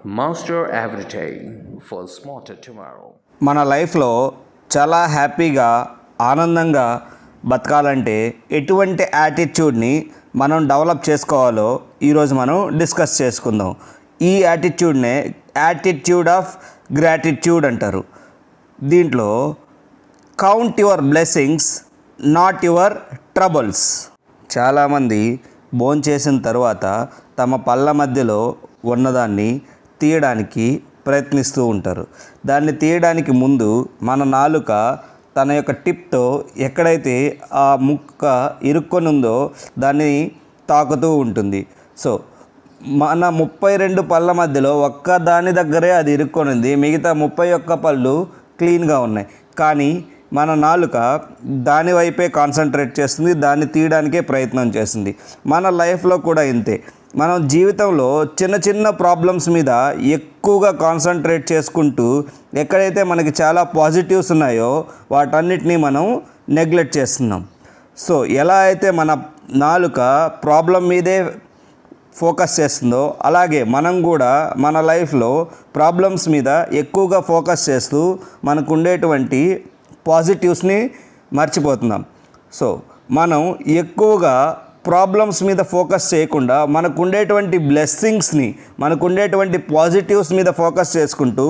Master every day for smarter tomorrow. మన లైఫ్లో చాలా హ్యాపీగా ఆనందంగా బతకాలంటే ఎటువంటి యాటిట్యూడ్ని మనం డెవలప్ చేసుకోవాలో ఈరోజు మనం డిస్కస్ చేసుకుందాం. ఈ యాటిట్యూడ్నే యాటిట్యూడ్ ఆఫ్ గ్రాటిట్యూడ్ అంటారు. దీంట్లో count your blessings not your troubles. చాలామంది భోంచేసిన తర్వాత తమ పళ్ళ మధ్యలో ఉన్నదాన్ని తీయడానికి ప్రయత్నిస్తూ ఉంటారు. దాన్ని తీయడానికి ముందు మన నాలుక తన యొక్క టిప్తో ఎక్కడైతే ఆ ముక్క ఇరుక్కొని ఉందో దాన్ని తాకుతూ ఉంటుంది. సో మన 32 పళ్ళ మధ్యలో ఒక్క దాని దగ్గరే అది ఇరుక్కొని ఉంది, మిగతా 31 పళ్ళు క్లీన్గా ఉన్నాయి. కానీ మన నాలుక దాని వైపే కాన్సన్ట్రేట్ చేస్తుంది, దాన్ని తీయడానికే ప్రయత్నం చేస్తుంది. మన లైఫ్లో కూడా ఇంతే. మనం జీవితంలో చిన్న చిన్న ప్రాబ్లమ్స్ మీద ఎక్కువగా కాన్సన్ట్రేట్ చేసుకుంటూ ఎక్కడైతే మనకి చాలా పాజిటివ్స్ ఉన్నాయో వాటన్నిటినీ మనం నెగ్లెక్ట్ చేస్తున్నాం. సో ఎలా అయితే మన నాలుక ప్రాబ్లం మీదే ఫోకస్ చేస్తుందో అలాగే మనం కూడా మన లైఫ్లో ప్రాబ్లమ్స్ మీద ఎక్కువగా ఫోకస్ చేస్తూ మనకు ఉండేటువంటి పాజిటివ్స్ని మర్చిపోతున్నాం. సో మనం ఎక్కువగా ప్రాబ్లమ్స్ మీద ఫోకస్ చేయకుండా మనకు ఉండేటువంటి బ్లెస్సింగ్స్ని, మనకు ఉండేటువంటి పాజిటివ్స్ మీద ఫోకస్ చేసుకుంటూ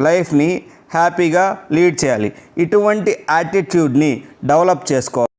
లైఫ్ని హ్యాపీగా లీడ్ చేయాలి. ఇటువంటి యాటిట్యూడ్ని డెవలప్ చేసుకోవాలి.